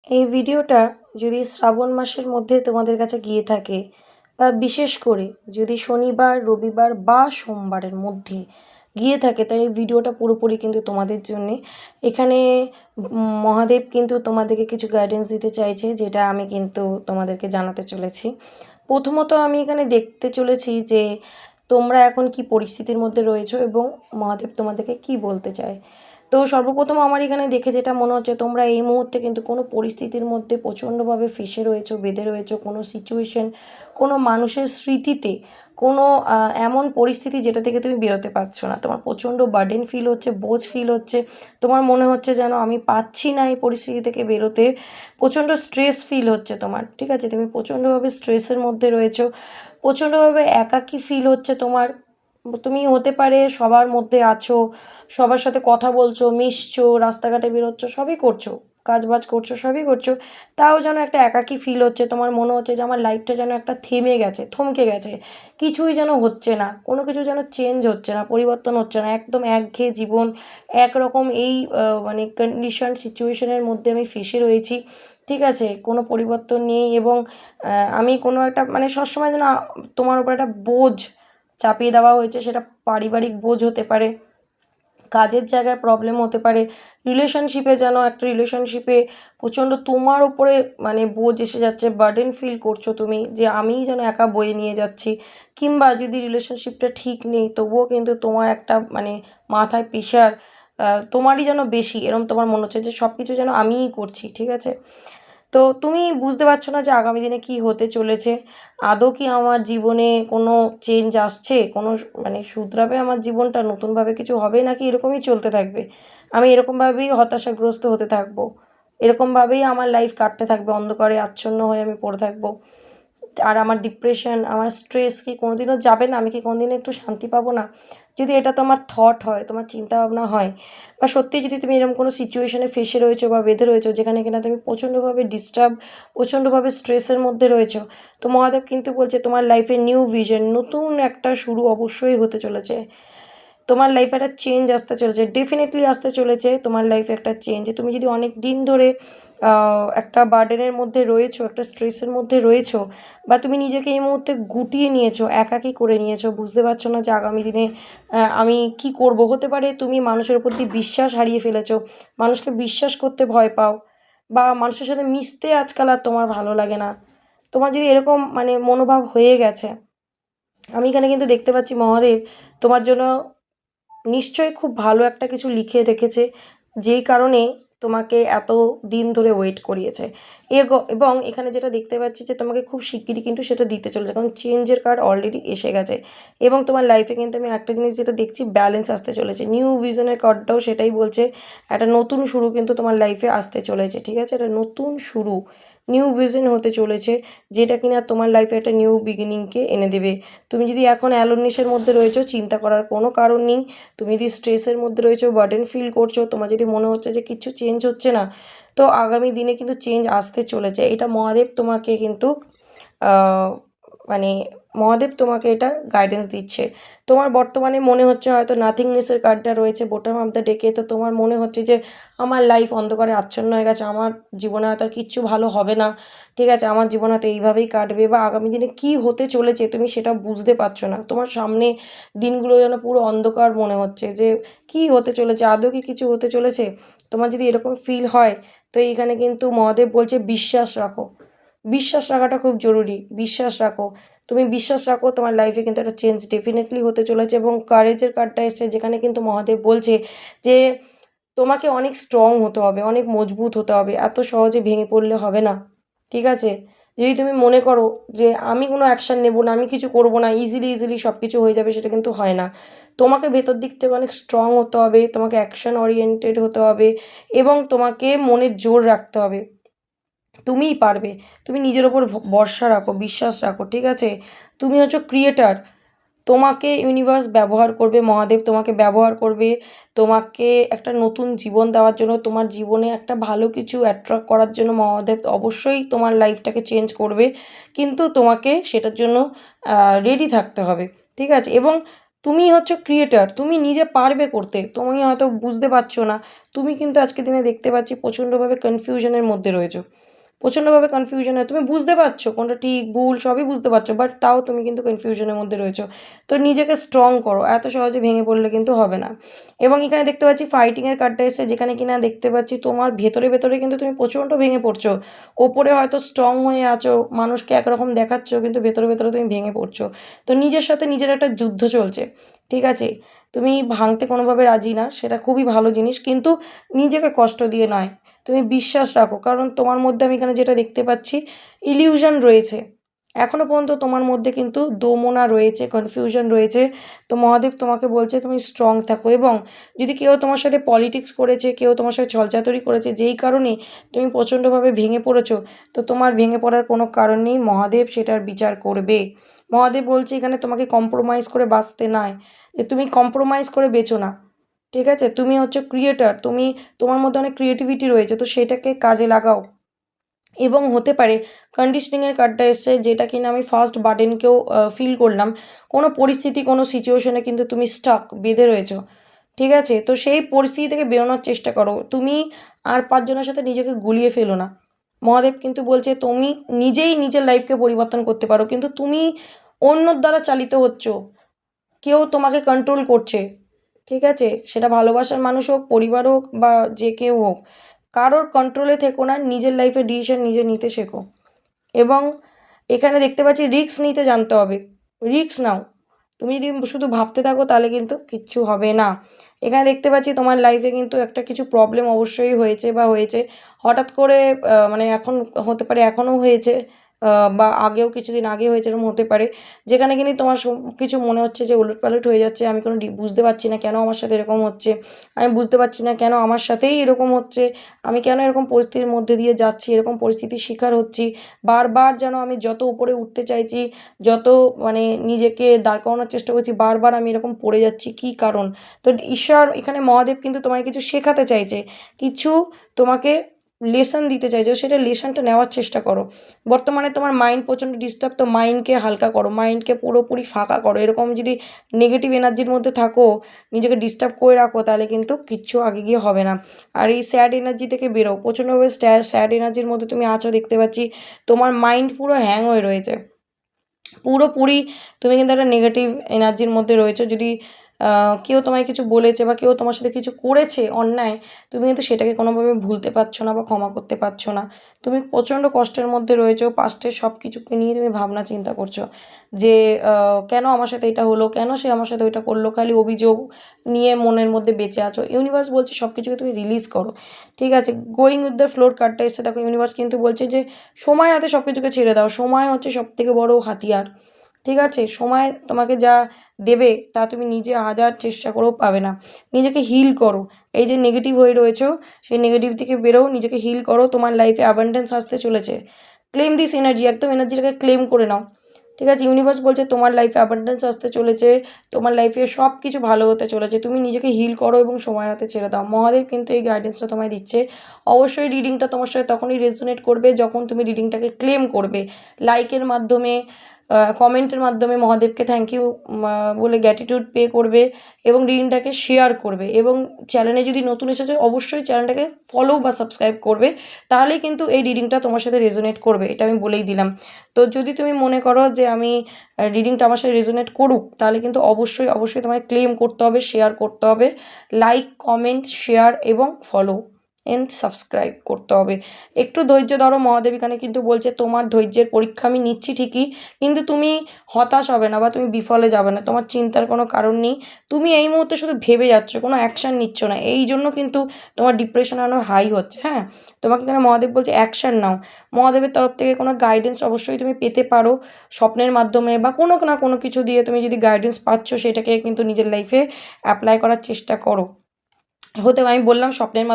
এই ভিডিওটা যদি শ্রাবণ মাসের মধ্যে তোমাদের কাছে গিয়ে থাকে বা বিশেষ করে যদি শনিবার, রবিবার বা সোমবারের মধ্যে গিয়ে থাকে, তাই এই ভিডিওটা পুরোপুরি কিন্তু তোমাদের জন্যে। এখানে মহাদেব কিন্তু তোমাদেরকে কিছু গাইডেন্স দিতে চাইছে, যেটা আমি কিন্তু তোমাদেরকে জানাতে চলেছি। প্রথমত আমি এখানে দেখতে চলেছি যে তোমরা এখন কি পরিস্থিতির মধ্যে রয়েছো এবং মহাদেব তোমাদেরকে কি বলতে চায়। তো সর্বপ্রথম আমার এখানে দেখে যেটা মনে হচ্ছে, তোমরা এই মুহূর্তে কিন্তু কোনো পরিস্থিতির মধ্যে প্রচণ্ডভাবে ফেঁসে রয়েছো, বেঁধে রয়েছো কোনো সিচুয়েশন, কোনো মানুষের স্মৃতিতে, কোনো এমন পরিস্থিতি যেটা থেকে তুমি বেরোতে পারছো না। তোমার প্রচণ্ড বার্ডেন ফিল হচ্ছে, বোঝ ফিল হচ্ছে। তোমার মনে হচ্ছে যেন আমি পারছি না এই পরিস্থিতি থেকে বেরোতে। প্রচণ্ড স্ট্রেস ফিল হচ্ছে তোমার, ঠিক আছে? তুমি প্রচণ্ডভাবে স্ট্রেসের মধ্যে রয়েছো, প্রচণ্ডভাবে একাকী ফিল হচ্ছে তোমার। তুমি হতে পারে সবার মধ্যে আছো, সবার সাথে কথা বলছো, মিশছো, রাস্তাঘাটে বেরোচ্ছ, সবই করছো, কাজবাজ করছো, সবই করছো। তাও যেন একটা একাকী ফিল হচ্ছে। তোমার মনে হচ্ছে যে আমার লাইফটা যেন একটা থেমে গেছে, থমকে গেছে। কিছুই যেন হচ্ছে না, কোনো কিছু যেন চেঞ্জ হচ্ছে না, পরিবর্তন হচ্ছে না। একদম একঘেয়ে জীবন, একরকম এই মানে কন্ডিশন, সিচুয়েশনের মধ্যে আমি ফেঁসে রয়েছি, ঠিক আছে? কোনো পরিবর্তন নেই এবং আমি কোনো একটা মানে সবসময় যেন তোমার উপর একটা বোঝ চাপিয়ে দেওয়া হয়েছে। সেটা পারিবারিক বোঝ হতে পারে, কাজের জায়গায় প্রবলেম হতে পারে, রিলেশনশিপে যেন একটা রিলেশনশিপে প্রচণ্ড তোমার ওপরে মানে বোঝ এসে যাচ্ছে, বার্ডেন ফিল করছো তুমি যে আমিই যেন একা বয়ে নিয়ে যাচ্ছি। কিংবা যদি রিলেশনশিপটা ঠিক নেই, তবুও কিন্তু তোমার একটা মানে মাথায় প্রেশার তোমারই যেন বেশি, এরকম তোমার মনে হচ্ছে যে সব কিছু যেন আমিই করছি, ঠিক আছে? তো তুমি বুঝতে পারছো না যে আগামী দিনে কি হতে চলেছে। আদৌ কি আমার জীবনে কোনো চেঞ্জ আসছে? কোনো মানে শুধরাবে আমার জীবনটা? নতুনভাবে কিছু হবে নাকি এরকমই চলতে থাকবে? আমি এরকমভাবেই হতাশাগ্রস্ত হতে থাকবো। এরকমভাবেই আমার লাইফ কাটতে থাকবে। অন্ধকারে আচ্ছন্ন হয়ে আমি পড়ে থাকবো। আর আমার ডিপ্রেশন, আমার স্ট্রেস কি কোনোদিনও যাবে না? আমি কি কোনোদিনও একটু শান্তি পাবো না? যদি এটা তোমার থট হয়, তোমার চিন্তাভাবনা হয়, বা সত্যিই যদি তুমি এরকম কোনো সিচুয়েশনে ফেঁসে রয়েছো বা বেঁধে রয়েছো যেখানে কিনা তুমি প্রচণ্ডভাবে ডিস্টার্ব, প্রচণ্ডভাবে স্ট্রেসের মধ্যে রয়েছো, তো মহাদেব কিন্তু বলছে তোমার লাইফে নিউ ভিশন, নতুন একটা শুরু অবশ্যই হতে চলেছে। তোমার লাইফে একটা চেঞ্জ আসতে চলেছে, ডেফিনেটলি আসতে চলেছে তোমার লাইফে একটা চেঞ্জ। তুমি যদি অনেক দিন ধরে একটা বার্ডেনের মধ্যে রয়েছো, একটা স্ট্রেসের মধ্যে রয়েছো, বা তুমি নিজেকে এই মুহূর্তে গুটিয়ে নিয়েছো, একাকী করে নিয়েছো, বুঝতে পারছো না যে আগামী দিনে আমি কি করব। হতে পারে তুমি মানুষের প্রতি বিশ্বাস হারিয়ে ফেলেছো, মানুষকে বিশ্বাস করতে ভয় পাও, বা মানুষের সাথে মিশতে আজকাল আর তোমার ভালো লাগে না। তোমার যদি এরকম মানে মনোভাব হয়ে গেছে, আমি এখানে কিন্তু দেখতে পাচ্ছি মহাদেব তোমার জন্য নিশ্চয়ই খুব ভালো একটা কিছু লিখে রেখেছে, যেই কারণে তোমাকে এত দিন ধরে ওয়েট করিয়েছে। এবং এখানে যেটা দেখতে পাচ্ছি যে তোমাকে খুব শিগগিরই কিন্তু সেটা দিতে চলেছে, কারণ চেঞ্জের কার্ড অলরেডি এসে গেছে। এবং তোমার লাইফে কিন্তু আমি একটা জিনিস যেটা দেখছি, ব্যালেন্স আসতে চলেছে। নিউ ভিশনের কার্ডটাও সেটাই বলছে, একটা নতুন শুরু কিন্তু তোমার লাইফে আসতে চলেছে, ঠিক আছে? একটা নতুন শুরু, নিউ ভিশন হতে চলেছে, যেটা কিনা তোমার লাইফে একটা নিউ বিগিনিংকে এনে দেবে। তুমি যদি এখন অ্যালোনেসের মধ্যে রয়েছো, চিন্তা করার কোনো কারণ নেই। তুমি যদি স্ট্রেসের মধ্যে রয়েছো, বার্ডেন ফিল করছো, তোমার যদি মনে হচ্ছে যে কিচ্ছু চেঞ্জ হচ্ছে না, তো আগামী দিনে কিন্তু চেঞ্জ আসতে চলেছে। এটা মহাদেব তোমাকে কিন্তু মানে মহাদেব তোমাকে এটা গাইডেন্স দিচ্ছে। তোমার বর্তমানে মনে হচ্ছে হয়তো নাথিংনেসের কার্ডটা রয়েছে বটম অফ দ্য ডেকে, তো তোমার মনে হচ্ছে যে আমার লাইফ অন্ধকারে আচ্ছন্ন হয়ে গেছে, আমার জীবনে হয়তো আর কিচ্ছু ভালো হবে না, ঠিক আছে? আমার জীবন হয়তো এইভাবেই কাটবে, বা আগামী দিনে কী হতে চলেছে তুমি সেটা বুঝতে পারছো না। তোমার সামনে দিনগুলো যেন পুরো অন্ধকার মনে হচ্ছে যে কী হতে চলেছে, আদৌ কি কিছু হতে চলেছে? তোমার যদি এরকম ফিল হয়, তো এইখানে কিন্তু মহাদেব বলছে বিশ্বাস রাখো। বিশ্বাস রাখাটা খুব জরুরি। বিশ্বাস রাখো। তুমি বিশ্বাস রাখো, তোমার লাইফে কিন্তু একটা চেঞ্জ ডেফিনেটলি হতে চলেছে। এবং কারেজের কার্ডটা এসছে, যেখানে কিন্তু মহাদেব বলছে যে তোমাকে অনেক স্ট্রং হতে হবে, অনেক মজবুত হতে হবে। এত সহজে ভেঙে পড়লে হবে না, ঠিক আছে? যদি তুমি মনে করো যে আমি কোনো অ্যাকশান নেব না, আমি কিছু করব না, ইজিলি সব কিছু হয়ে যাবে, সেটা কিন্তু হয় না। তোমাকে ভেতর দিক থেকে অনেক স্ট্রং হতে হবে, তোমাকে অ্যাকশান ওরিয়েন্টেড হতে হবে, এবং তোমাকে মনের জোর রাখতে হবে। তুমিই পারবে। তুমি নিজের ওপর ভরসা রাখো, বিশ্বাস রাখো, ঠিক আছে? তুমি হচ্ছ ক্রিয়েটর। তোমাকে ইউনিভার্স ব্যবহার করবে, মহাদেব তোমাকে ব্যবহার করবে, তোমাকে একটা নতুন জীবন দেওয়ার জন্য, তোমার জীবনে একটা ভালো কিছু অ্যাট্রাক্ট করার জন্য মহাদেব অবশ্যই তোমার লাইফটাকে চেঞ্জ করবে। কিন্তু তোমাকে সেটার জন্য রেডি থাকতে হবে, ঠিক আছে? এবং তুমি হচ্ছে ক্রিয়েটার, তুমি নিজে পারবে করতে, তুমি হয়তো বুঝতে পারছো না। তুমি কিন্তু আজকের দিনে দেখতে পাচ্ছি প্রচণ্ডভাবে কনফিউশনের মধ্যে রয়েছো, প্রচণ্ডভাবে কনফিউশনে, তুমি বুঝতে পারছো কোনটা ঠিক ভুল সবই বুঝতে পারছো, বাট তাও তুমি কিন্তু কনফিউশনের মধ্যে রয়েছো। তো নিজেকে স্ট্রং করো, এত সহজে ভেঙে পড়লে কিন্তু হবে না। এবং এখানে দেখতে পাচ্ছি ফাইটিংয়ের কার্ডটা এসেছে, যেখানে কিনা দেখতে পাচ্ছি তোমার ভেতরে ভেতরে কিন্তু তুমি প্রচণ্ড ভেঙে পড়ছো। ওপরে হয়তো স্ট্রং হয়ে আছো, মানুষকে একরকম দেখাচ্ছ, কিন্তু ভেতরে ভেতরে তুমি ভেঙে পড়ছো। তো নিজের সাথে নিজের একটা যুদ্ধ চলছে, ঠিক আছে? তুমি ভাঙতে কোনোভাবে রাজি না, সেটা খুবই ভালো জিনিস, কিন্তু নিজেকে কষ্ট দিয়ে নয়, তুমি বিশ্বাস রাখো। কারণ তোমার মধ্যে আমি এখানে যেটা দেখতে পাচ্ছি, ইলিউশন রয়েছে। এখনও পর্যন্ত তোমার মধ্যে কিন্তু দোমনা রয়েছে, কনফিউশন রয়েছে। তো মহাদেব তোমাকে বলছে তুমি স্ট্রং থাকো। এবং যদি কেউ তোমার সাথে পলিটিক্স করেছে, কেউ তোমার সাথে ছলচাতুরি করেছে, যেই কারণে তুমি প্রচণ্ডভাবে ভেঙে পড়েছো, তো তোমার ভেঙে পড়ার কোনো কারণ নেই, মহাদেব সেটার বিচার করবে। মহাদেব বলছে এখানে তোমাকে কম্প্রোমাইজ করে বাঁচতে নয়, যে তুমি কম্প্রোমাইজ করে বেঁচো না, ঠিক আছে? তুমি হচ্ছে ক্রিয়েটার, তুমি, তোমার মধ্যে অনেক ক্রিয়েটিভিটি রয়েছে, তো সেটাকে কাজে লাগাও। এবং হতে পারে কন্ডিশনিংয়ের কার্ডটা এসছে, যেটা কিনা আমি ফার্স্ট বার্ডেনকেও ফিল করলাম। কোনো পরিস্থিতি, কোনো সিচুয়েশনে কিন্তু তুমি স্টাক, বেঁধে রয়েছো, ঠিক আছে? তো সেই পরিস্থিতি থেকে বেরোনোর চেষ্টা করো। তুমি আর ৫ জনের সাথে নিজেকে গুলিয়ে ফেলো না। মহাদেব কিন্তু বলছে তুমি নিজেই নিজের লাইফকে পরিবর্তন করতে পারো, কিন্তু তুমি অন্যর দ্বারা চালিত হচ্ছ। কেউ তোমাকে কন্ট্রোল করছে, ঠিক আছে? সেটা ভালোবাসার মানুষ হোক, পরিবার হোক, বা যে কেউ হোক। কারোর কন্ট্রোলে থেকো না, নিজের লাইফে ডিসিশন নিজে নিতে শেখো। এবং এখানে দেখতে পাচ্ছি রিস্ক নিতে জানতে হবে, রিস্ক নাও। তুমি যদি শুধু ভাবতে থাকো তাহলে কিন্তু কিচ্ছু হবে না। এখানে দেখতে পাচ্ছি তোমার লাইফে কিন্তু একটা কিছু প্রবলেম অবশ্যই হয়েছে বা হয়েছে হঠাৎ করে, মানে এখন হতে পারে এখনও হয়েছে, বা আগেও কিছুদিন আগে হয়েছে, এরকম হতে পারে, যেখানে কিনা তোমার কিছু মনে হচ্ছে যে ওলটপালট হয়ে যাচ্ছে, আমি কোনো বুঝতে পারছি না কেন আমার সাথে এরকম হচ্ছে, আমি বুঝতে পারছি না কেন আমার সাথেই এরকম হচ্ছে, আমি কেন এরকম পরিস্থিতির মধ্যে দিয়ে যাচ্ছি, এরকম পরিস্থিতির শিকার হচ্ছি। বারবার যেন আমি যত উপরে উঠতে চাইছি, যত মানে নিজেকে দাঁড় করানোর চেষ্টা করছি, বারবার আমি এরকম পড়ে যাচ্ছি, কী কারণ? তো ঈশ্বর এখানে মহাদেব কিন্তু তোমায় কিছু শেখাতে চাইছে, কিছু তোমাকে লেসন দিতে চাইছে, সেটা লেসনটা নেওয়ার চেষ্টা করো। বর্তমানে তোমার মাইন্ড প্রচণ্ড ডিস্টার্ব, তো মাইন্ডকে হালকা করো, মাইন্ডকে পুরোপুরি ফাঁকা করো। এরকম যদি নেগেটিভ এনার্জির মধ্যে থাকো, নিজেকে ডিস্টার্ব করে রাখো, তাহলে কিন্তু কিচ্ছু আগে গিয়ে হবে না। আর এই স্যাড এনার্জি থেকে বেরো, প্রচণ্ডভাবে স্যাড এনার্জির মধ্যে তুমি আছো দেখতে পাচ্ছি, তোমার মাইন্ড পুরো হ্যাং হয়ে রয়েছে, পুরোপুরি তুমি কিন্তু একটা নেগেটিভ এনার্জির মধ্যে রয়েছো। যদি কেউ তোমায় কিছু বলেছে বা কেউ তোমার সাথে কিছু করেছে অন্যায়, তুমি কিন্তু সেটাকে কোনোভাবে ভুলতে পারছো না বা ক্ষমা করতে পারছো না। তুমি প্রচণ্ড কষ্টের মধ্যে রয়েছো, পাস্টের সব কিছুকে নিয়ে তুমি ভাবনা চিন্তা করছো, যে কেন আমার সাথে এটা হলো, কেন সে আমার সাথে ওইটা করলো, খালি অভিযোগ নিয়ে মনের মধ্যে বেঁচে আছো। ইউনিভার্স বলছে সব কিছুকে তুমি রিলিজ করো, ঠিক আছে? গোয়িং উইথ দ্য ফ্লোর কার্ডটা এসছে, দেখো ইউনিভার্স কিন্তু বলছে যে সময়ের হাতে সব কিছুকে ছেড়ে দাও, সময় হচ্ছে সবথেকে বড় হাতিয়ার, ঠিক আছে? সময় তোমাকে যা দেবে তা তুমি নিজে হাজার চেষ্টা করেও পাবে না। নিজেকে হিল করো, এই যে নেগেটিভ হয়ে রয়েছো, সেই নেগেটিভ থেকে বেরো, নিজেকে হিল করো, তোমার লাইফে অ্যাবান্ডেন্স আসতে চলেছে। ক্লেম দিস এনার্জি, একদম এনার্জিটাকে ক্লেম করে নাও, ঠিক আছে? ইউনিভার্স বলছে তোমার লাইফে অ্যাবান্ডেন্স আসতে চলেছে, তোমার লাইফে সব কিছু ভালো হতে চলেছে, তুমি নিজেকে হিল করো এবং সময়ের হাতে ছেড়ে দাও। মহাদেব কিন্তু এই গাইডেন্সটা তোমায় দিচ্ছে। অবশ্যই রিডিংটা তোমার সাথে তখনই রেজোনেট করবে যখন তুমি রিডিংটাকে ক্লেম করবে, লাইকের মাধ্যমে, কমেন্টের মাধ্যমে মহাদেবকে থ্যাংক ইউ বলে গ্র্যাটিটিউড পে করবে, এবং রিডিংটাকে শেয়ার করবে, এবং চ্যানেলে যদি নতুন এসেছে অবশ্যই চ্যানেলটাকে ফলো বা সাবস্ক্রাইব করবে, তাহলেই কিন্তু এই রিডিংটা তোমার সাথে রেজোনেট করবে, এটা আমি বলেই দিলাম। তো যদি তুমি মনে করো যে আমি রিডিংটা আমার সাথে রেজোনেট করুক, তাহলে কিন্তু অবশ্যই অবশ্যই তোমাকে ক্লেম করতে হবে, শেয়ার করতে হবে, লাইক, কমেন্ট, শেয়ার এবং ফলো এন্ড সাবস্ক্রাইব করতে হবে। একটু ধৈর্য ধরো, মহাদেব এখানে কিন্তু বলছে তোমার ধৈর্যের পরীক্ষা আমি নিচ্ছি ঠিকই, কিন্তু তুমি হতাশ হবে না বা তুমি বিফলে যাবে না, তোমার চিন্তার কোনো কারণ নেই। তুমি এই মুহূর্তে শুধু ভেবে যাচ্ছ, কোনো অ্যাকশান নিচ্ছ না, এই জন্য কিন্তু তোমার ডিপ্রেশন আরও হাই হচ্ছে। হ্যাঁ, তোমাকে এখানে মহাদেব বলছে অ্যাকশান নাও। মহাদেবের তরফ থেকে কোনো গাইডেন্স অবশ্যই তুমি পেতে পারো, স্বপ্নের মাধ্যমে বা কোনো না কোনো কিছু দিয়ে তুমি যদি গাইডেন্স পাচ্ছ, সেটাকে কিন্তু নিজের লাইফে অ্যাপ্লাই করার চেষ্টা করো। আমি বললাম স্বপ্নের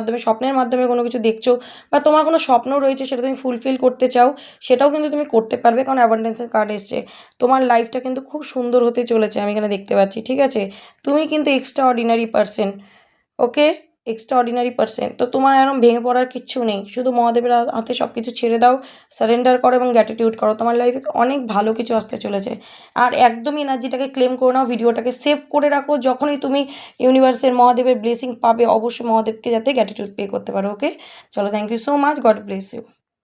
মাধ্যমে কোনো কিছু দেখছো, বা তোমার কোনো স্বপ্ন রয়েছে সেটা তুমি ফুলফিল করতে চাও, সেটাও কিন্তু তুমি করতে পারবে, কারণ অ্যাবান্ডেন্সের কার্ড এসছে। তোমার লাইফটা কিন্তু খুব সুন্দর হতে চলেছে, আমি এখানে দেখতে পাচ্ছি, ঠিক আছে? তুমি কিন্তু extraordinary person, okay? Extraordinary person. তো তোমার এরকম ভেঙে পড়ার কিচ্ছু নেই, শুধু মহাদেবের হাতে সব কিছু ছেড়ে দাও, সারেন্ডার করো এবং গ্র্যাটিটিউড করো, তোমার লাইফে অনেক ভালো কিছু আসতে চলেছে। আর একদমই এনার্জিটাকে ক্লেম করে নাও, ভিডিওটাকে সেভ করে রাখো, যখনই তুমি ইউনিভার্সের মহাদেবের ব্লেসিং পাবে অবশ্যই মহাদেবকে যাতে গ্র্যাটিটিউড পে করতে পারো। ওকে, চলো, thank you so much, God bless you.